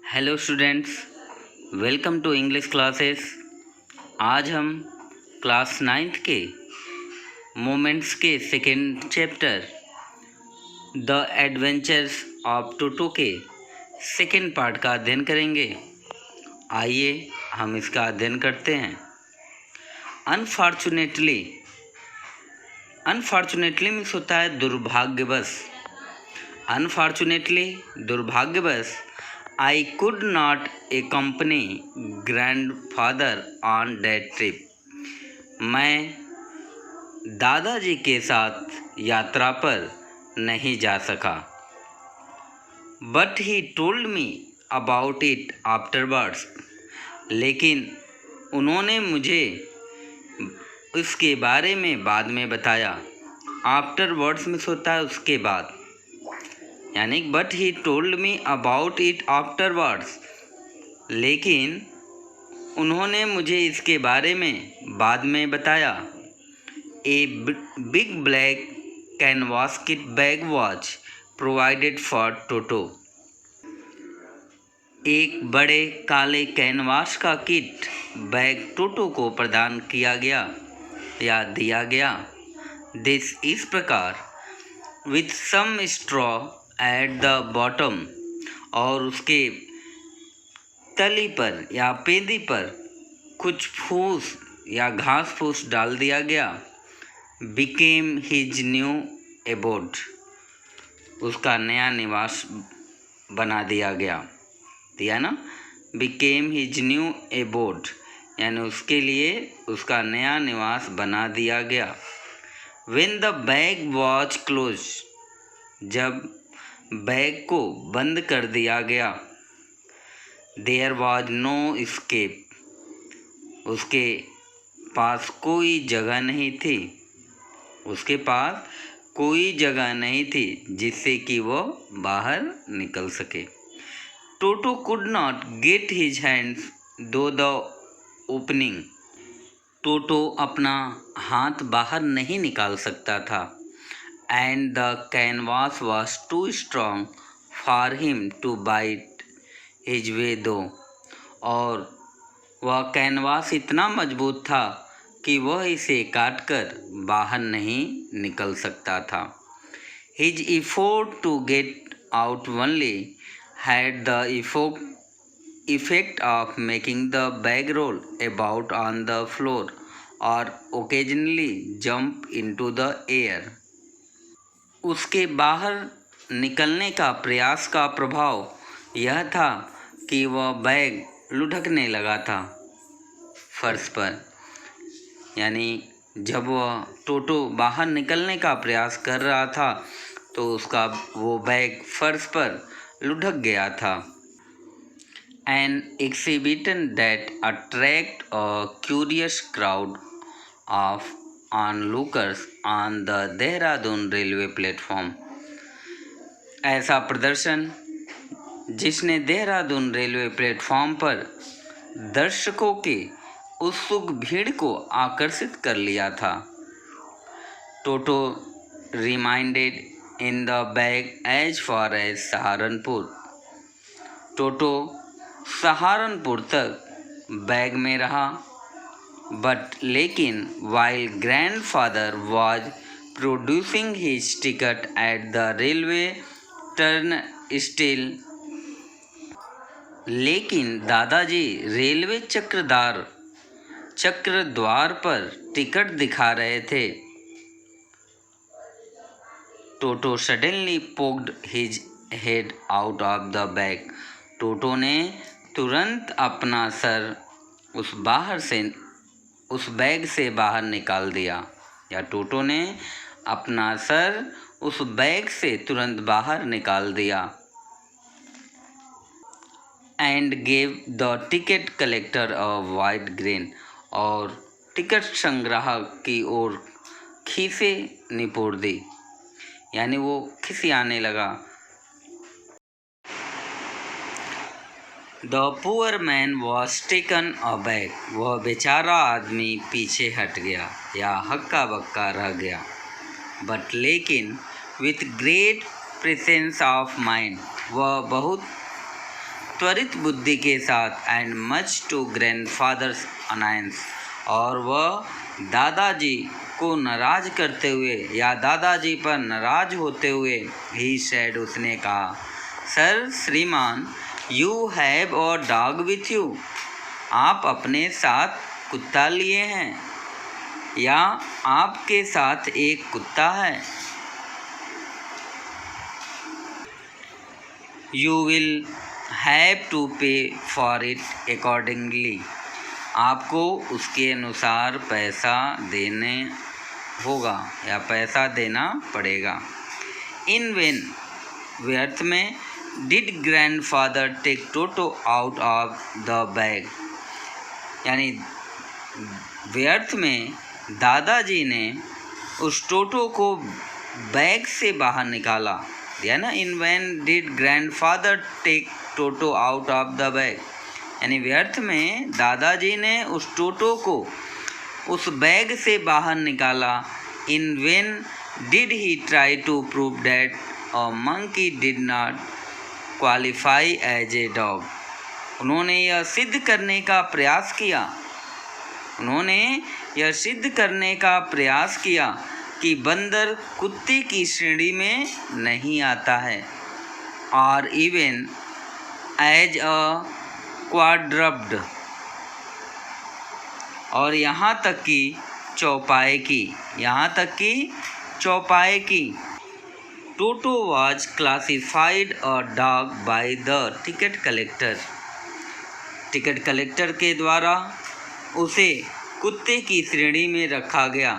Hello students, welcome to English classes. आज हम class 9th के मोमेंट्स के second chapter the adventures of Toto के सेकेंड पार्ट का अध्ययन करेंगे। आइए हम इसका अध्ययन करते हैं। अनफॉर्चुनेटली मीन्स होता है दुर्भाग्यवश। दुर्भाग्यवश I could not accompany grandfather on that trip. मैं दादाजी के साथ यात्रा पर नहीं जा सका। But he told me about it afterwards. लेकिन उन्होंने मुझे उसके बारे में बाद में बताया। Afterwards में होता है उसके बाद, यानी but he told me about it afterwards, लेकिन उन्होंने मुझे इसके बारे में बाद में बताया। A big black canvas kit bag watch provided for Toto. एक बड़े काले कैनवास का किट बैग टोटो को प्रदान किया गया या दिया गया। दिस इस प्रकार with some straw at the bottom, और उसके तली पर या पेंदी पर कुछ फूस या घास फूस डाल दिया गया। बिकेम हिज न्यू एबोड, उसका नया निवास बना दिया ना। बिकेम हिज न्यू एबोड यानी उसके लिए उसका नया निवास बना दिया गया। When the bag was close, जब बैग को बंद कर दिया गया। देयर वॉज नो एस्केप, उसके पास कोई जगह नहीं थी जिससे कि वो बाहर निकल सके। Toto could not get his hands through the opening, Toto अपना हाथ बाहर नहीं निकाल सकता था। And the canvas was too strong for him to bite his way through, और वह कैनवास इतना मजबूत था कि वह इसे काटकर बाहर नहीं निकल सकता था। His effort to get out only had the effect of making the bag roll about on the floor or occasionally jump into the air. उसके बाहर निकलने का प्रयास का प्रभाव यह था कि वह बैग लुढ़कने लगा था फर्श पर, यानी जब वह टोटो बाहर निकलने का प्रयास कर रहा था तो उसका वो बैग फर्श पर लुढ़क गया था। An exhibition that attract a curious crowd of onlookers on the Dehradun railway platform, ऐसा प्रदर्शन जिसने देहरादून रेलवे प्लेटफॉर्म पर दर्शकों के उत्सुक भीड़ को आकर्षित कर लिया था। Toto remained in the bag as far as Saharanpur, Toto Saharanpur तक बैग में रहा। बट लेकिन while grandfather was producing his ticket at the railway turnstile, लेकिन दादाजी रेलवे चक्र द्वार पर टिकट दिखा रहे थे। Toto suddenly poked his head out of the bag, Toto ने तुरंत अपना सर उस बैग से बाहर निकाल दिया, या टोटो ने अपना सर उस बैग से तुरंत बाहर निकाल दिया। And gave the ticket collector a wide grain, और टिकट संग्राहक की ओर खीसे निपोड़ दी, यानी वो खिसियाने लगा। The poor man was taken aback, वह बेचारा आदमी पीछे हट गया या हक्का बक्का रह गया। बट लेकिन with great presence of mind, वह बहुत त्वरित बुद्धि के साथ and much to grandfather's annoyance, और वह दादाजी को नाराज करते हुए या दादाजी पर नाराज होते हुए ही सेड, उसने कहा, सर श्रीमान, you have a dog with you, आप अपने साथ कुत्ता लिए हैं या आपके साथ एक कुत्ता है। यू विल हैव टू पे फॉर इट अकॉर्डिंगली, आपको उसके अनुसार पैसा देने होगा या पैसा देना पड़ेगा। इन वेन, व्यर्थ में, did grandfather take Toto out of the bag, यानी व्यर्थ में दादाजी ने उस टोटो को बैग से बाहर निकाला, दिया ना, in vain did grandfather take Toto out of the bag, यानी व्यर्थ में दादाजी ने उस टोटो को उस बैग से बाहर निकाला। In vain did he try to prove that a monkey did not qualify as a dog, उन्होंने यह सिद्ध करने का प्रयास किया, उन्होंने यह सिद्ध करने का प्रयास किया कि बंदर कुत्ते की श्रेणी में नहीं आता है, और इवन एज अ क्वाड्रप्ड, और यहाँ तक कि चौपाए की, टोटो was classified a dog by the ticket collector के द्वारा उसे कुत्ते की श्रेणी में रखा गया,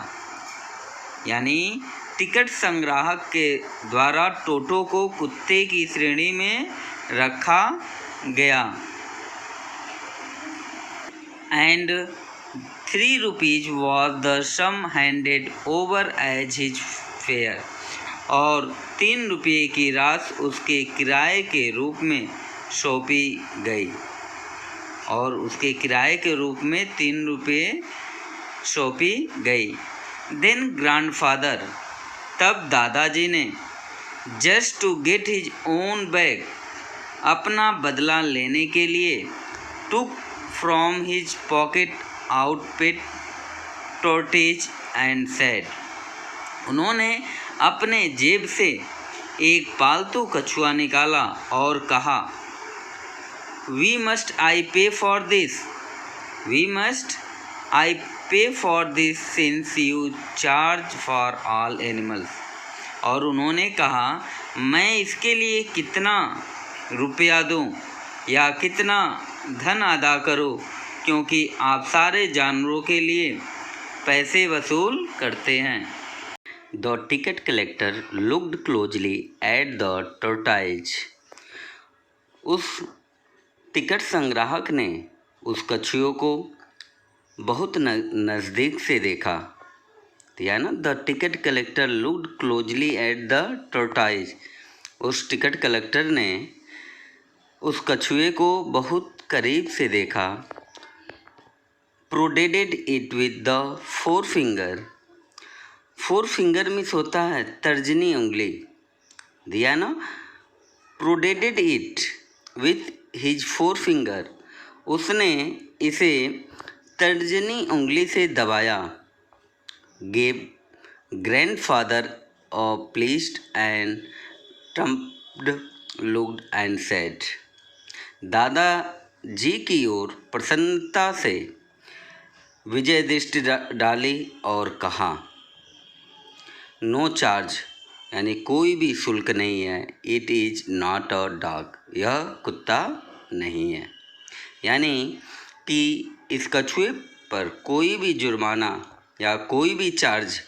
यानी टिकट संग्राहक के द्वारा टोटो को कुत्ते की श्रेणी में रखा गया। And 3 rupees was the sum handed over as his fare, और 3 रुपये की राशि उसके किराए के रूप में सौंपी गई, और उसके किराए के रूप में 3 रुपये सौंपी गई। देन ग्रैंडफादर, तब दादाजी ने, just to get his own bag, अपना बदला लेने के लिए, took from his pocket outfit tortoise and said, उन्होंने अपने जेब से एक पालतू कछुआ निकाला और कहा, वी मस्ट आई पे for this since you charge for all animals, और उन्होंने कहा, मैं इसके लिए कितना रुपया दूं या कितना धन अदा करूं, क्योंकि आप सारे जानवरों के लिए पैसे वसूल करते हैं। The ticket collector looked closely at the tortoise, उस टिकट संग्राहक ने उस कछुए को बहुत नज़दीक से देखा, या ना, the ticket collector looked closely at the tortoise, उस टिकट कलेक्टर ने उस कछुए को बहुत करीब से देखा। Prodded it with the forefinger means होता है तर्जनी उंगली, दिया ना, prodded it with his 4 finger, उसने इसे तर्जनी उंगली से दबाया। Gave grandfather a pleased and triumphant look and said, दादाजी की ओर प्रसन्नता से विजय दृष्टि डाली और कहा, नो चार्ज, यानी कोई भी शुल्क नहीं है, it is not a dog, यह कुत्ता नहीं है, यानी कि इस कछुए पर कोई भी जुर्माना या कोई भी चार्ज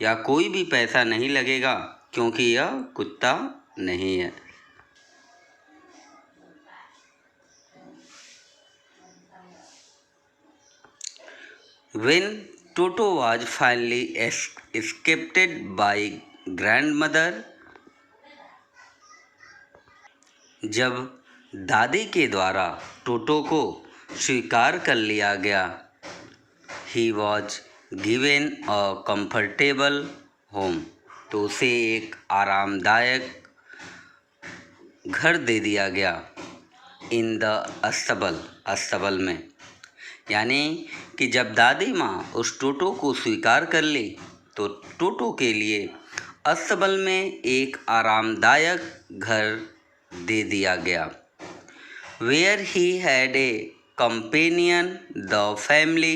या कोई भी पैसा नहीं लगेगा, क्योंकि यह कुत्ता नहीं है। When Toto was finally escaped by grandmother, जब दादी के द्वारा टोटो को स्वीकार कर लिया गया, he was given a comfortable home, तो उसे एक आरामदायक घर दे दिया गया। इन द अस्तबल, अस्तबल में। यानी कि जब दादी माँ उस टोटो को स्वीकार कर ली तो टोटो के लिए अस्तबल में एक आरामदायक घर दे दिया गया। Where he had a companion the family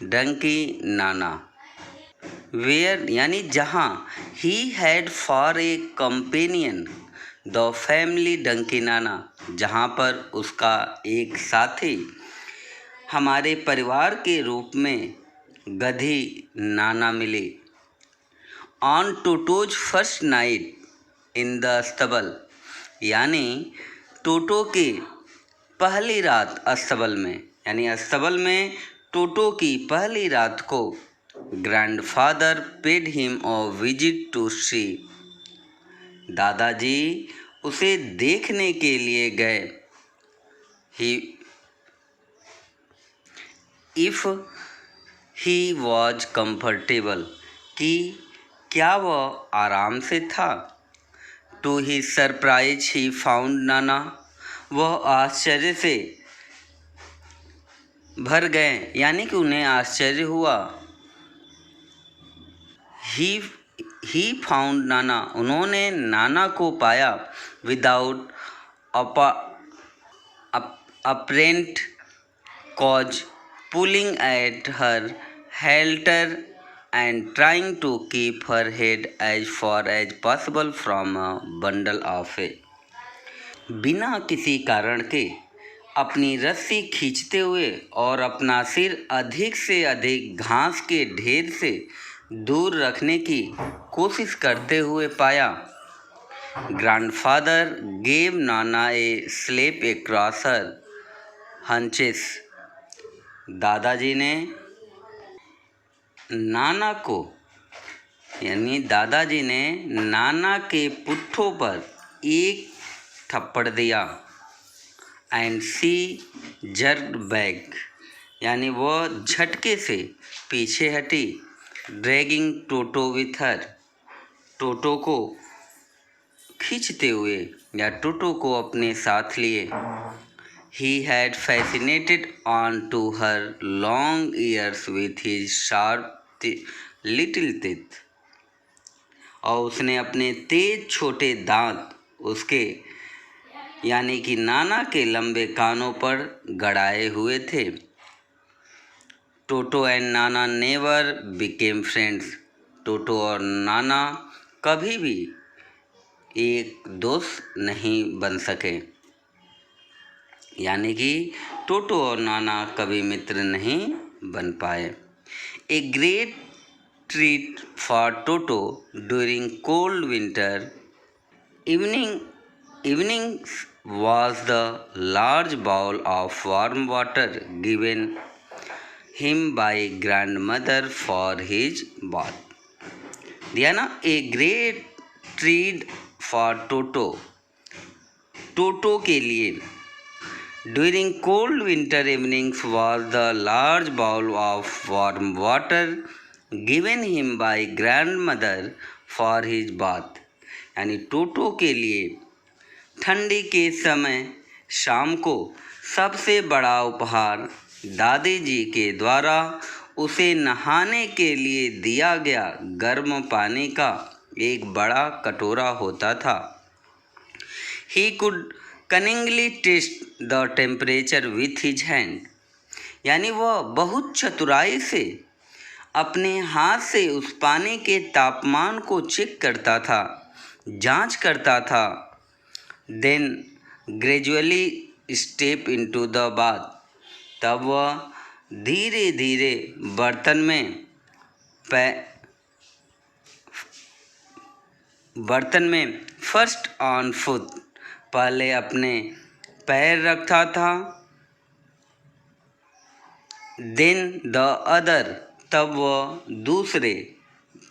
donkey Nana. Where यानी जहाँ, he had for a companion the family donkey Nana, जहाँ पर उसका एक साथी हमारे परिवार के रूप में गधी नाना मिली। On Toto's first night in the अस्तबल, यानी टोटो की पहली रात अस्तबल में, यानी अस्तबल में टोटो की पहली रात को grandfather paid him a visit to see, दादाजी उसे देखने के लिए गए। He if he was comfortable, कि क्या वह आराम से था। To his surprise he found Nana, वह आश्चर्य से भर गए, यानी कि उन्हें आश्चर्य हुआ। ही फाउंड नाना, उन्होंने नाना को पाया। Without apparent cause, pulling at her helter and trying to keep her head as far as possible from a bundle of hay, बिना किसी कारण के अपनी रस्सी खींचते हुए और अपना सिर अधिक से अधिक घास के ढेर से दूर रखने की कोशिश करते हुए पाया। ग्रैंडफादर गेव नाना ए स्लेप अक्रॉस हर हंचेस, दादाजी ने नाना को, यानी दादाजी ने नाना के पुट्ठों पर एक थप्पड़ दिया। एंड सी जर्क्ड बैक, यानी वह झटके से पीछे हटी। ड्रैगिंग टोटो विथ हर, टोटो को खींचते हुए या टोटो को अपने साथ लिए। He had fascinated on to her long ears with his sharp little teeth, और उसने अपने तेज छोटे दांत उसके, यानी कि नाना के लंबे कानों पर गड़ाए हुए थे। टोटो and Nana never became friends, टोटो और नाना कभी भी एक दोस्त नहीं बन सके, यानी कि टोटो और नाना कभी मित्र नहीं बन पाए। ए great treat for toto during cold winter evenings was the large bowl of warm water given him by grandmother for his bath. दिया ना, a great treat for Toto, Toto के लिए during cold winter evenings was the large bowl of warm water given him by grandmother for his bath, यानी Toto के लिए ठंडी के समय शाम को सबसे बड़ा उपहार दादी जी के द्वारा उसे नहाने के लिए दिया गया गर्म पानी का एक बड़ा कटोरा होता था। He could cunningly test the temperature with his hand, यानी वह बहुत चतुराई से अपने हाथ से उस पानी के तापमान को चेक करता था, जांच करता था। Then gradually step into the bath, तब वह धीरे धीरे बर्तन में फर्स्ट ऑन फुट, पहले अपने पैर रखता था। देन द अदर, तब वह दूसरे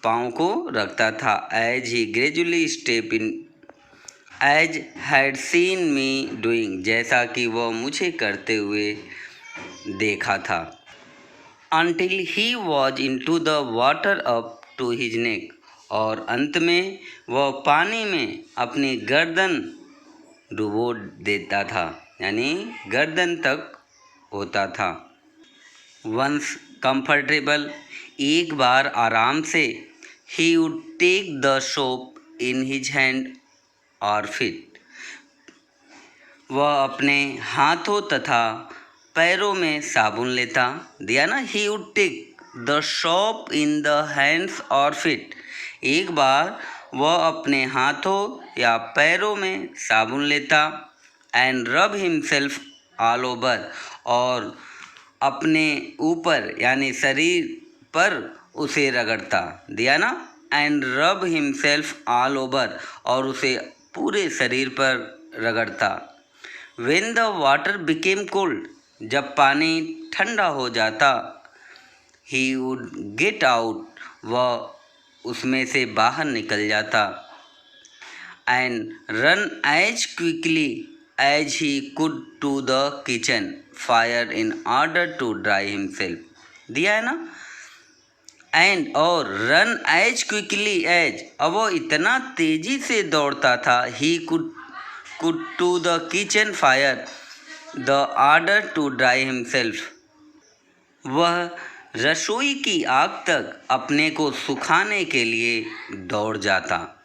पाँव को रखता था। As he gradually step in as had seen me doing, जैसा कि वह मुझे करते हुए देखा था। Until he was into the water up to his neck, और अंत में वह पानी में अपनी गर्दन डुबो देता था। यानी गर्दन तक होता था। वंस कंफर्टेबल, एक बार आराम से, he would take the soap in his hand और फीट, वह अपने हाथों तथा पैरों में साबुन लेता। दिया ना, he would take the soap in the hands और फीट, एक बार वह अपने हाथों या पैरों में साबुन लेता। एंड रब हिमसेल्फ ऑल ओवर, और अपने ऊपर यानी शरीर पर उसे रगड़ता। दिया ना, एंड रब हिमसेल्फ ऑल ओवर, और उसे पूरे शरीर पर रगड़ता। When the water became cold, जब पानी ठंडा हो जाता, he would get out, वह उसमें से बाहर निकल जाता। And run as quickly as he could to the kitchen fire in order to dry himself। दिया है ना, एंड और रन एज क्विकली एज, अब वो इतना तेजी से दौड़ता था। He could to the kitchen fire the order to dry himself, वह रसोई की आग तक अपने को सुखाने के लिए दौड़ जाता।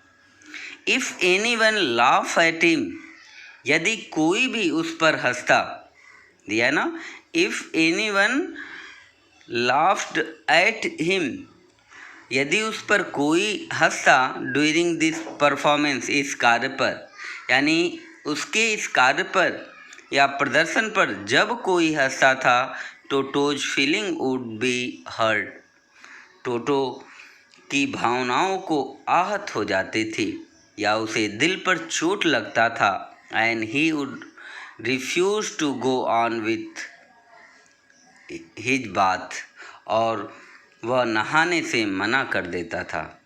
If any one laugh at him, यदि कोई भी उस पर हंसता। दिया ना, if any one laughed at him, यदि उस पर कोई हंसता। ड्यूरिंग दिस परफॉर्मेंस, इस कार्य पर, यानी उसके इस कार्य पर या प्रदर्शन पर जब कोई हंसता था, Toto's feeling would be hurt, Toto की भावनाओं को आहत हो जाती थी या उसे दिल पर चोट लगता था। And he would refuse to go on with his bath, और वह नहाने से मना कर देता था।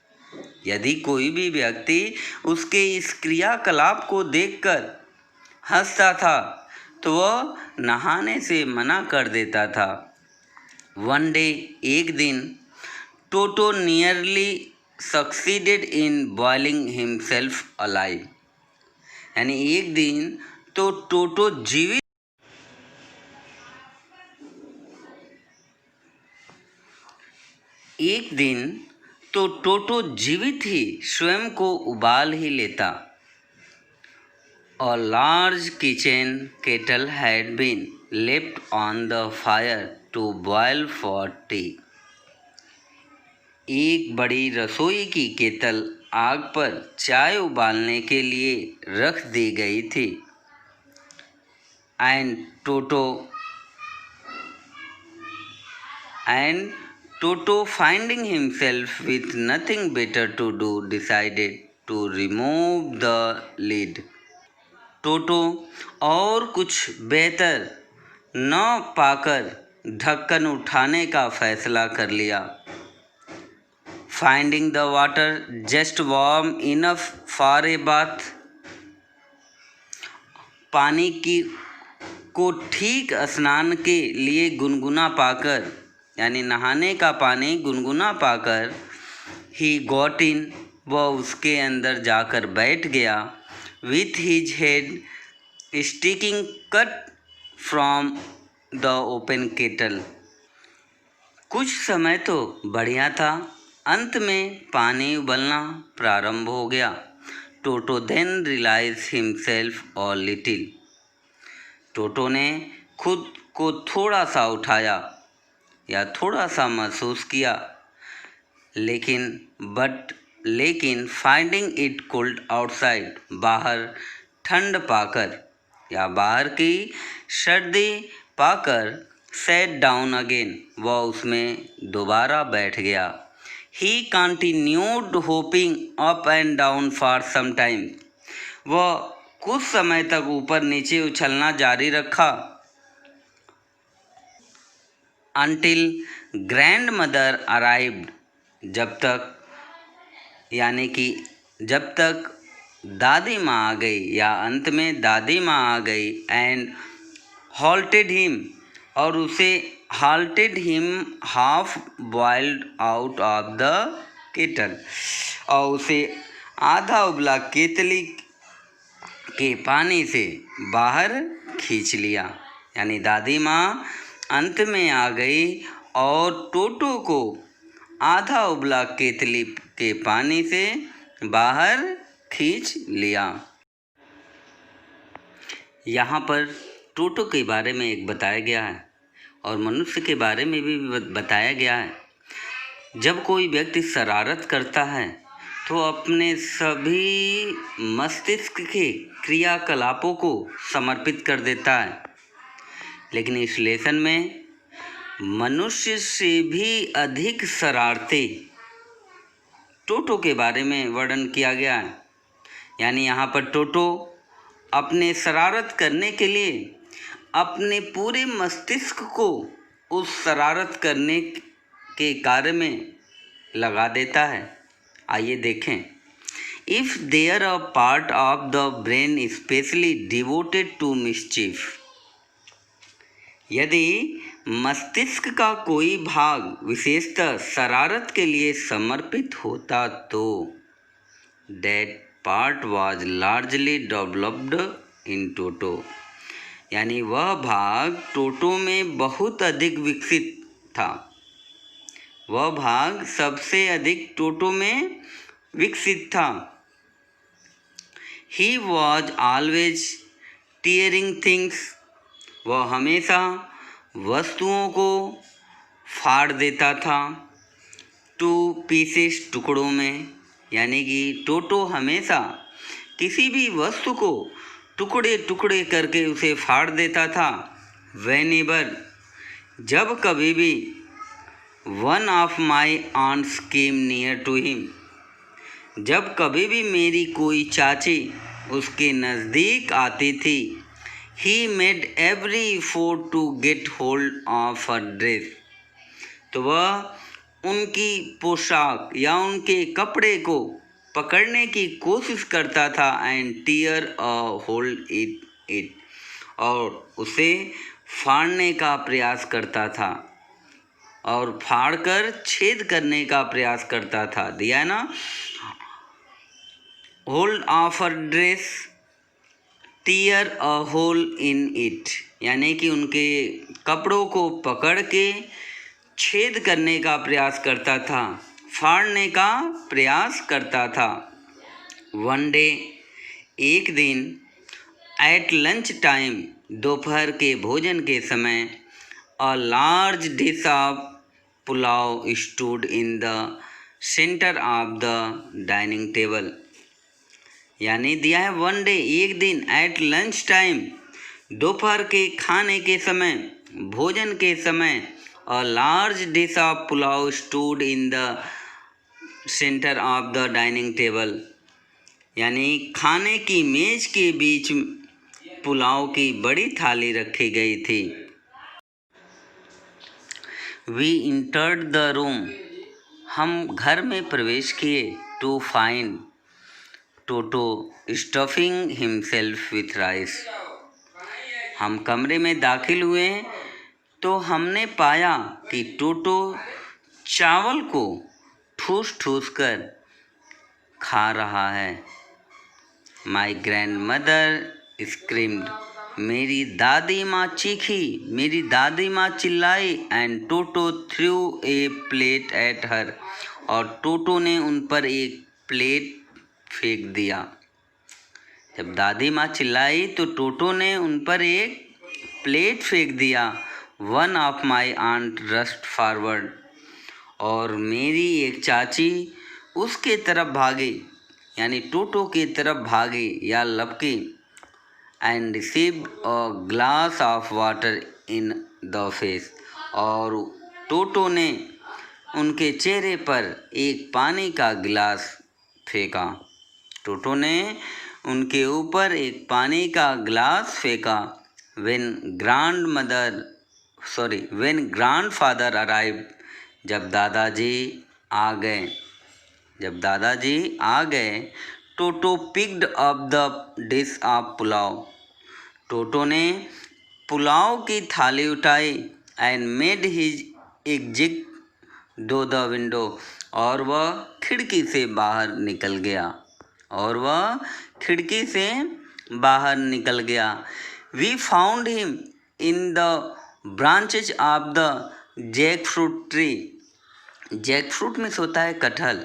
यदि कोई भी व्यक्ति उसके इस क्रियाकलाप को देखकर हंसता था तो वह नहाने से मना कर देता था। वन डे, एक दिन, Toto nearly succeeded in boiling himself alive, यानी एक दिन तो टोटो जीवित एक दिन तो टोटो जीवित ही स्वयं को उबाल ही लेता। A large kitchen kettle had been left on the fire to boil for tea। एक बड़ी रसोई की केतल आग पर चाय उबालने के लिए रख दी गई थी। And Toto finding himself with nothing better to do decided to remove the lid। टोटो और कुछ बेहतर न पाकर ढक्कन उठाने का फैसला कर लिया। Finding the water just warm enough for a bath, पानी को ठीक स्नान के लिए गुनगुना पाकर, यानी नहाने का पानी गुनगुना पाकर, ही गॉट इन, वह उसके अंदर जाकर बैठ गया। With his head sticking cut from the open kettle, कुछ समय तो बढ़िया था, अंत में पानी उबलना प्रारंभ हो गया। टोटो देन रियलाइज हिमसेल्फ और लिटिल, टोटो ने खुद को थोड़ा सा उठाया या थोड़ा सा महसूस किया, लेकिन फाइंडिंग इट कोल्ड आउटसाइड, बाहर ठंड पाकर या बाहर की सर्दी पाकर, सेट डाउन अगेन, वह उसमें दोबारा बैठ गया। He continued hopping up and down for some time, वह कुछ समय तक ऊपर नीचे उछलना जारी रखा। अनटिल ग्रैंड मदर अराइव्ड, जब तक दादी माँ आ गई या अंत में दादी माँ आ गई। एंड हॉल्टेड हिम, और उसे halted him half boiled out of the kettle, और उसे आधा उबला केतली के पानी से बाहर खींच लिया। यानी दादी माँ अंत में आ गई और टोटो को आधा उबला केतली के पानी से बाहर खींच लिया। यहाँ पर टोटो के बारे में एक बताया गया है और मनुष्य के बारे में भी बताया गया है। जब कोई व्यक्ति शरारत करता है तो अपने सभी मस्तिष्क के क्रियाकलापों को समर्पित कर देता है, लेकिन इस लेसन में मनुष्य से भी अधिक शरारते टोटो के बारे में वर्णन किया गया है। यानी यहाँ पर टोटो अपने शरारत करने के लिए अपने पूरे मस्तिष्क को उस शरारत करने के कार्य में लगा देता है। आइए देखें। If there a part of the brain specially devoted to mischief, यदि मस्तिष्क का कोई भाग विशेषतः शरारत के लिए समर्पित होता तो that part was largely developed in Toto, यानी वह भाग टोटो में बहुत अधिक विकसित था। वह भाग सबसे अधिक टोटो में विकसित था। He was always tearing things, वह हमेशा वस्तुओं को फाड़ देता था। टू पीसेस, टुकड़ों में, यानी कि टोटो हमेशा किसी भी वस्तु को टुकड़े टुकड़े करके उसे फाड़ देता था। व्हेनेवर, जब कभी भी one of my aunts came near to him, जब कभी भी मेरी कोई चाची उसके नज़दीक आती थी, he made every effort to get hold of her dress, तो वह उनकी पोशाक या उनके कपड़े को पकड़ने की कोशिश करता था। And tear a hold it, और उसे फाड़ने का प्रयास करता था और फाड़कर छेद करने का प्रयास करता था। दिया ना, hold of her dress, tear a hole in it, यानी कि उनके कपड़ों को पकड़ के छेद करने का प्रयास करता था, फाड़ने का प्रयास करता था। वन डे, एक दिन, एट लंच टाइम, दोपहर के भोजन के समय, a large dish of pulao stood in the centre of the dining table, यानी दिया है वन डे, एक दिन, एट लंच टाइम, दोपहर के खाने के समय, भोजन के समय, a large dish of pulao stood in the centre of the dining table, यानी खाने की मेज के बीच पुलाव की बड़ी थाली रखी गई थी। वी इंटर्ड द रूम, हम घर में प्रवेश किए। To find Toto stuffing himself with rice, हम कमरे में दाखिल हुए तो हमने पाया कि टोटो चावल को ठूस ठूस कर खा रहा है। माई ग्रैंड मदर स्क्रीम्ड, मेरी दादी माँ चीखी, मेरी दादी माँ चिल्लाई। And Toto through a plate at her, और टोटो ने उन पर एक प्लेट फेंक दिया। जब दादी माँ चिल्लाई तो टोटो ने उन पर एक प्लेट फेंक दिया। One of my aunt rushed forward, और मेरी एक चाची उसके तरफ भागी, यानी टोटो की तरफ भागी या लपकी। And received a glass of water in the face, और टोटो ने उनके चेहरे पर एक पानी का गिलास फेंका। टोटो ने उनके ऊपर एक पानी का गिलास फेंका। व्हेन ग्रैंडफादर अराइव्ड, जब दादाजी आ गए, Toto picked up the dish of pulao, Toto ने पुलाव की थाली उठाई। And made his exit through the window, और वह खिड़की से बाहर निकल गया। We found him in the branches of the jackfruit tree. Jackfruit में होता है कटहल,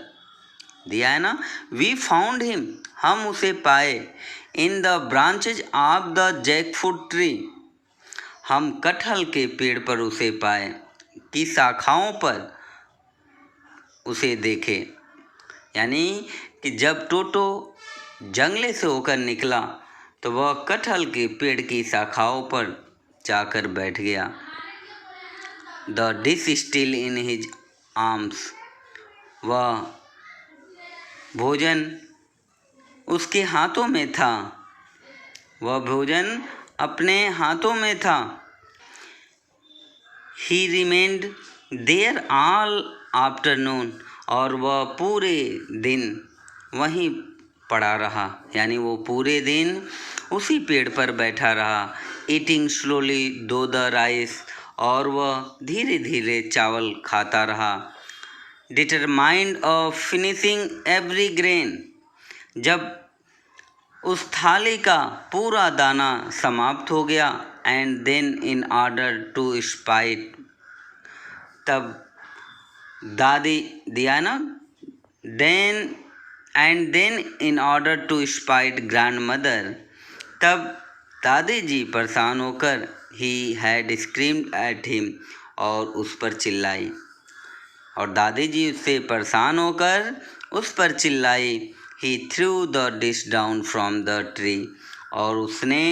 दिया है ना. वी फाउंड हिम, हम उसे पाए. In the branches of the jackfruit tree, हम कटहल के पेड़ पर उसे पाए. की शाखाओं पर उसे देखे. यानी कि जब टोटो जंगले से होकर निकला तो वह कटहल के पेड़ की शाखाओं पर जाकर बैठ गया. The dish still in his arms, वह भोजन उसके हाथों में था. वह भोजन अपने हाथों में था. He remained there all afternoon, और वह पूरे दिन वहीं पड़ा रहा. यानी वो पूरे दिन उसी पेड़ पर बैठा रहा. Eating slowly through the rice, और वह धीरे धीरे चावल खाता रहा. Determined of finishing every grain, जब उस थाली का पूरा दाना समाप्त हो गया. And then in order to spite, तब दादी दिया ना, then and then in order to spite grandmother, तब दादी जी परेशान होकर he had screamed at him, और उस पर चिल्लाई. और दादी जी उससे परेशान होकर उस पर चिल्लाई. He threw the dish down from the tree, और उसने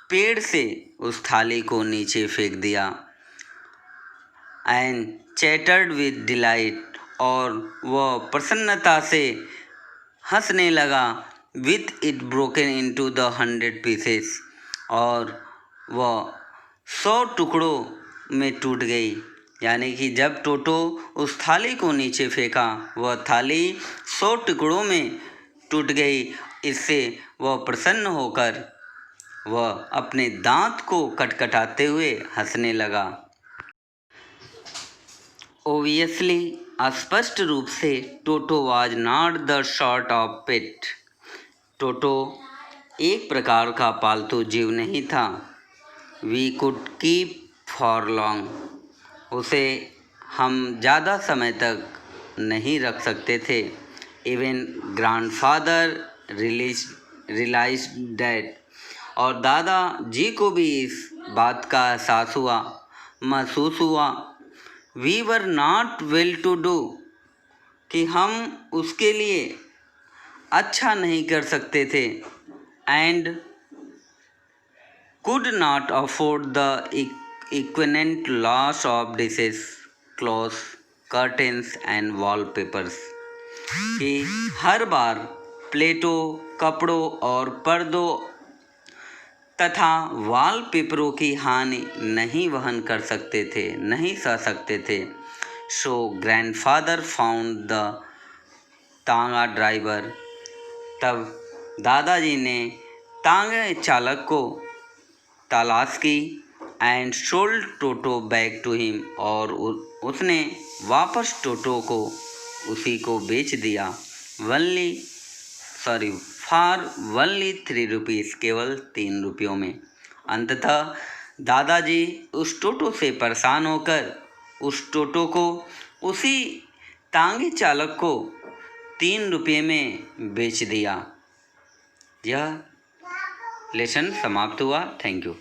पेड़ से उस थाली को नीचे फेंक दिया. एंड चैटर्ड विद डिलाइट, और वह प्रसन्नता से हंसने लगा. With it broken into the 100 pieces, और वह 100 टुकड़ों में टूट गई. यानी कि जब टोटो उस थाली को नीचे फेंका, वह थाली 100 टुकड़ों में टूट गई. इससे वह प्रसन्न होकर वह अपने दांत को कटकटाते हुए हंसने लगा. ओबियसली, स्पष्ट रूप से, Toto was not the sort of pet. Toto एक प्रकार का पालतू जीव नहीं था. We could keep for long, उसे हम ज़्यादा समय तक नहीं रख सकते थे. इवन ग्रैंडफादर रियलाइज दैट, और दादा जी को भी इस बात का महसूस हुआ. We were not well to do, कि हम उसके लिए अच्छा नहीं कर सकते थे. And could not afford the equivalent loss of dishes, clothes, curtains and wallpapers, कि हर बार प्लेटों, कपड़ों और पर्दों तथा वॉलपेपरों की हानि नहीं वहन कर सकते थे, नहीं सह सकते थे. So grandfather found the tonga driver, तब दादाजी ने तांगे चालक को तलाश की. And sold Toto back to him, और उसने वापस टोटो को उसी को बेच दिया. फॉर ओनली 3 रुपीज़, केवल 3 रुपयों में. अंततः दादाजी उस टोटो से परेशान होकर उस टोटो को उसी तांगे चालक को 3 रुपये में बेच दिया. यह लेसन समाप्त हुआ. Thank you.